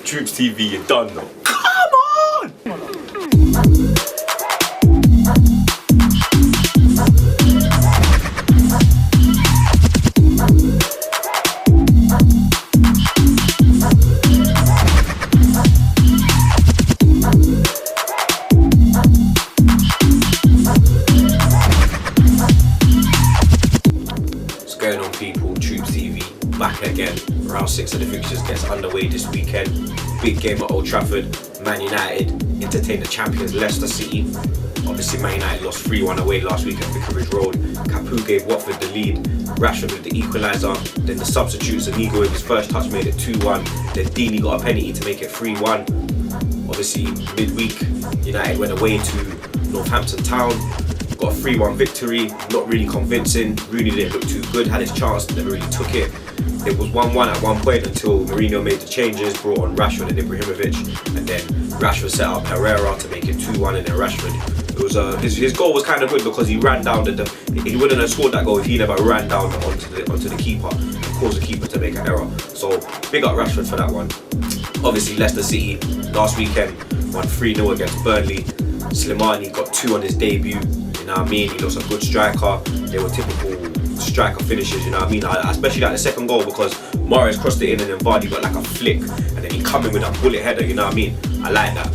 TroopzTV, you're done though. Come on! What's going on, people? TroopzTV back again. Round 6 of the fixtures gets underway this weekend. Big game at Old Trafford. Man United entertain the champions Leicester City. Obviously Man United lost 3-1 away last week at Vicarage Road. Capu gave Watford the lead. Rashford with the equaliser. Then the substitutes, Amigo with his first touch made it 2-1. Then Deeney got a penalty to make it 3-1. Obviously midweek United went away to Northampton Town. Got a 3-1 victory, not really convincing. Rooney didn't look too good, had his chance, never really took it. It was 1-1 at one point until Mourinho made the changes, brought on Rashford and Ibrahimovic, and then Rashford set up Herrera to make it 2-1, and then Rashford, it was his goal was kind of good because he ran down he wouldn't have scored that goal if he never ran down onto the keeper and caused the keeper to make an error. So big up Rashford for that one. Obviously Leicester City last weekend won 3-0 against Burnley. Slimani got 2 on his debut. You know what I mean? He looks a good striker. They were typical striker finishes, you know what I mean? I especially like the second goal because Mahrez crossed it in and then Vardy got like a flick and then he come in with a bullet header, you know what I mean? I like that.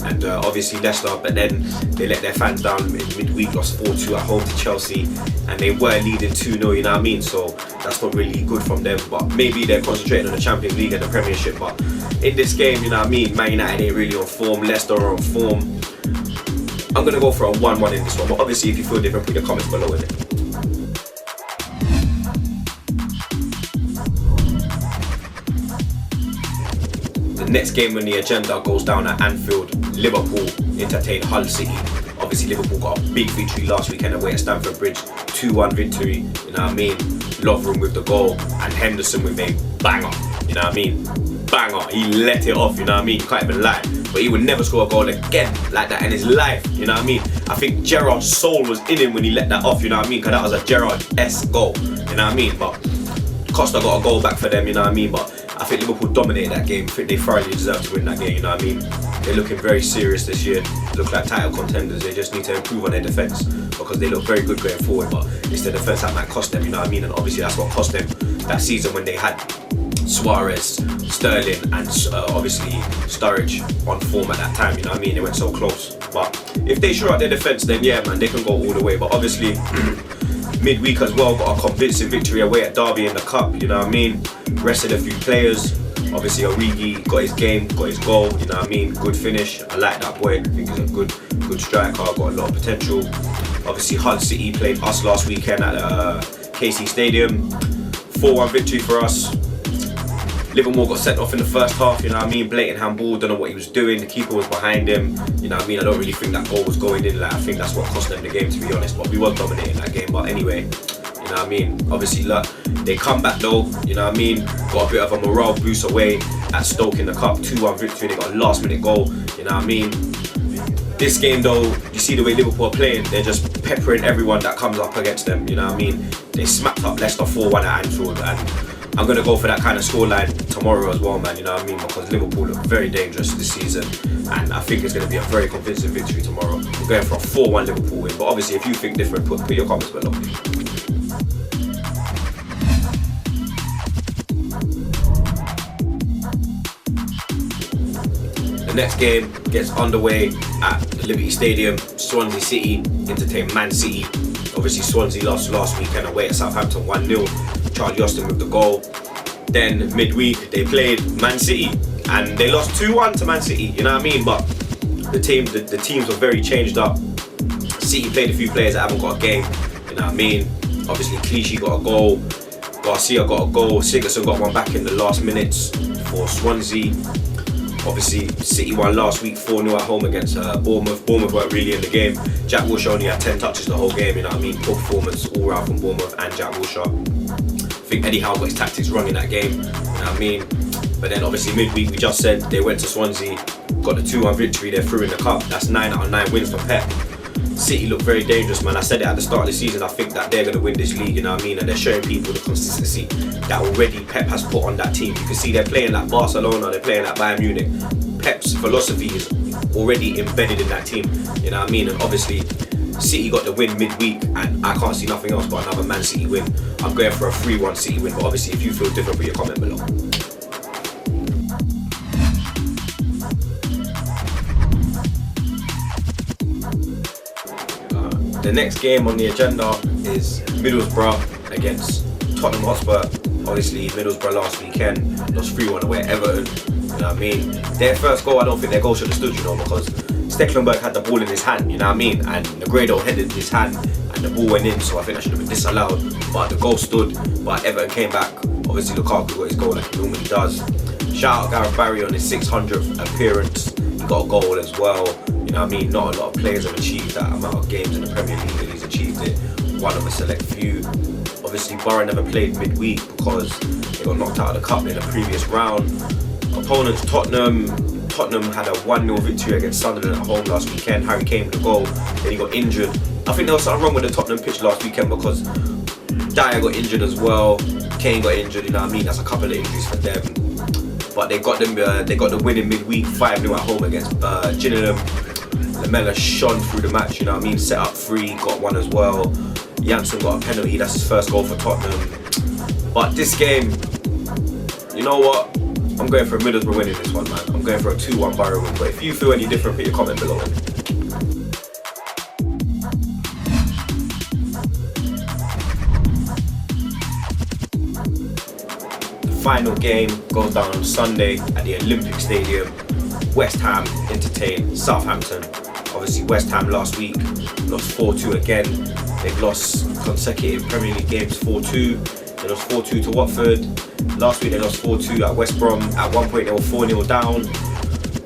And obviously Leicester, but then they let their fans down in midweek, lost 4-2 at home to Chelsea, and they were leading 2-0, you know what I mean? So that's not really good from them, but maybe they're concentrating on the Champions League and the Premiership. But in this game, you know what I mean, Man United ain't really on form, Leicester are on form. I'm going to go for a 1-1 in this one, but obviously if you feel different, put your comments below in it. The next game on the agenda goes down at Anfield. Liverpool entertain Hull City. Obviously Liverpool got a big victory last weekend away at Stamford Bridge. 2-1 victory, you know what I mean? Lovren with the goal and Henderson with a banger, you know what I mean? Banger, he let it off, you know what I mean? You can't even lie. But he would never score a goal again like that in his life, you know what I mean? I think Gerrard's soul was in him when he let that off, you know what I mean? Because that was a Gerrard-esque goal, you know what I mean? But Costa got a goal back for them, you know what I mean? But I think Liverpool dominated that game. I think they thoroughly deserve to win that game, you know what I mean? They're looking very serious this year. Look like title contenders. They just need to improve on their defence because they look very good going forward, but it's the defence that might cost them, you know what I mean? And obviously that's what cost them that season when they had Suarez, Sterling and obviously Sturridge on form at that time, you know what I mean? They went so close. But if they shore up their defence, then yeah man, they can go all the way. But obviously midweek as well, got a convincing victory away at Derby in the Cup, you know what I mean? Rested a few players. Obviously Origi got his game, got his goal, you know what I mean? Good finish. I like that boy. I think he's a good striker, got a lot of potential. Obviously Hull City played us last weekend at KC Stadium. 4-1 victory for us. Liverpool got sent off in the first half, you know what I mean? Blatant handball, don't know what he was doing. The keeper was behind him, you know what I mean? I don't really think that goal was going in. Like, I think that's what cost them the game, to be honest. But we were dominating that game. But anyway, you know what I mean? Obviously, look, they come back though, you know what I mean? Got a bit of a morale boost away at Stoke in the Cup. 2-1 victory, they got a last minute goal, you know what I mean? This game though, you see the way Liverpool are playing, they're just peppering everyone that comes up against them, you know what I mean? They smacked up Leicester 4-1 at Anfield, and I'm going to go for that kind of scoreline tomorrow as well, man, you know what I mean? Because Liverpool look very dangerous this season, and I think it's going to be a very convincing victory tomorrow. We're going for a 4-1 Liverpool win, but obviously if you think different, put your comments below. The next game gets underway at the Liberty Stadium. Swansea City entertain Man City. Obviously Swansea lost last weekend away at Southampton 1-0. Charlie Austin with the goal. Then midweek they played Man City and they lost 2-1 to Man City, you know what I mean? But the teams were very changed up. City played a few players that haven't got a game, you know what I mean? Obviously Clichy got a goal, Garcia got a goal, Sigurdsson got one back in the last minutes for Swansea. Obviously City won last week 4-0 at home against Bournemouth. Bournemouth weren't really in the game. Jack Wilshere only had 10 touches the whole game, you know what I mean? Poor performance all round from Bournemouth and Jack Wilshere. I think Eddie Howe got his tactics wrong in that game, you know what I mean? But then obviously midweek we just said they went to Swansea, got the 2-1 victory, they're through in the Cup. That's 9 out of 9 wins for Pep. City look very dangerous, man. I said it at the start of the season. I think that they're going to win this league, you know what I mean? And they're showing people the consistency that already Pep has put on that team. You can see they're playing like Barcelona, they're playing like Bayern Munich. Pep's philosophy is already embedded in that team, you know what I mean? And obviously, City got the win midweek, and I can't see nothing else but another Man City win. I'm going for a 3-1 City win, but obviously, if you feel different, put your comment below. The next game on the agenda is Middlesbrough against Tottenham Hotspur. Obviously, Middlesbrough last weekend lost 3-1 away at Everton. You know what I mean? Their first goal, I don't think their goal should have stood, you know, because Stecklenburg had the ball in his hand, you know what I mean? And Negredo headed his hand and the ball went in, so I think that should have been disallowed. But the goal stood, but Everton came back. Obviously, Lukaku got his goal like he normally does. Shout out Gareth Barry on his 600th appearance. He got a goal as well. You know what I mean? Not a lot of players have achieved that amount of games in the Premier League, and he's achieved it. One of a select few. Obviously, Borough never played midweek because they got knocked out of the cup in the previous round. Opponents Tottenham. Tottenham had a 1-0 victory against Sunderland at home last weekend. Harry Kane with the goal, then he got injured. I think there was something wrong with the Tottenham pitch last weekend because Dyer got injured as well. Kane got injured, you know what I mean? That's a couple of injuries for them. But they got the win in midweek, 5-0 at home against Gillingham. Lamela shone through the match, you know what I mean? Set up 3, got 1 as well. Janssen got a penalty, that's his first goal for Tottenham. But this game, you know what? I'm going for a Middlesbrough win in this one, man. I'm going for a 2-1 Borough win. But if you feel any different, put your comment below. The final game goes down on Sunday at the Olympic Stadium. West Ham entertain Southampton. Obviously, West Ham last week lost 4-2 again. They've lost consecutive Premier League games 4-2. They lost 4-2 to Watford. Last week they lost 4-2 at West Brom. At one point they were 4-0 down.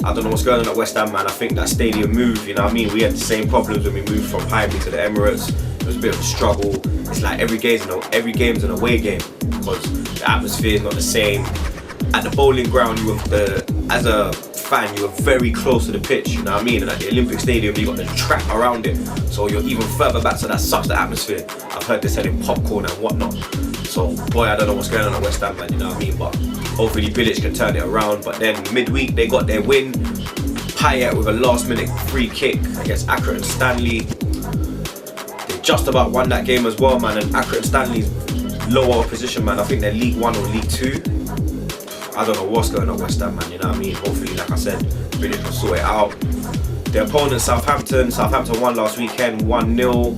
I don't know what's going on at West Ham, man. I think that stadium move, you know what I mean? We had the same problems when we moved from Highbury to the Emirates. It was a bit of a struggle. It's like every game's an away game because the atmosphere is not the same. At the bowling ground, as a fan, you were very close to the pitch, you know what I mean? And at the Olympic Stadium, you got the track around it, so you're even further back, so that sucks the atmosphere. I've heard they're selling popcorn and whatnot. So, boy, I don't know what's going on at West Ham, man, you know what I mean? But hopefully Bilic can turn it around. But then midweek, they got their win. Payet with a last-minute free kick against Accrington Stanley. They just about won that game as well, man. And Accrington Stanley's lower position, man. I think they're League 1 or League 2. I don't know what's going on at West Ham, man, you know what I mean? Hopefully, like I said, Bilic will sort it out. Their opponent, Southampton. Southampton won last weekend, 1-0.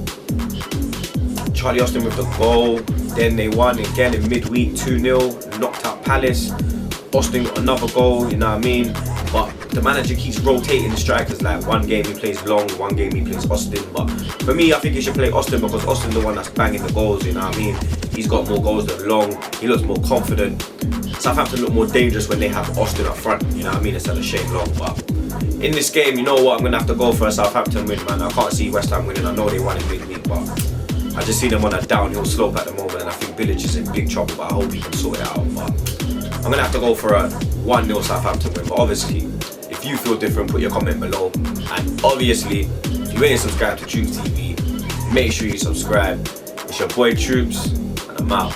Charlie Austin with the goal. Then they won again in midweek, 2-0, knocked out Palace. Austin got another goal, you know what I mean? But the manager keeps rotating the strikers, like one game he plays Long, one game he plays Austin. But for me, I think he should play Austin because Austin's the one that's banging the goals, you know what I mean? He's got more goals than Long, he looks more confident. Southampton look more dangerous when they have Austin up front, you know what I mean, instead of Shane Long. But in this game, you know what, I'm going to have to go for a Southampton win, man. I can't see West Ham winning, I know they won in midweek, but I just see them on a downhill slope at the moment, and I think Bilic is in big trouble, but I hope he can sort it out. But I'm going to have to go for a 1-0 Southampton win. But obviously, if you feel different, put your comment below. And obviously, if you ain't subscribed to TroopzTV, make sure you subscribe. It's your boy Troops, and I'm out.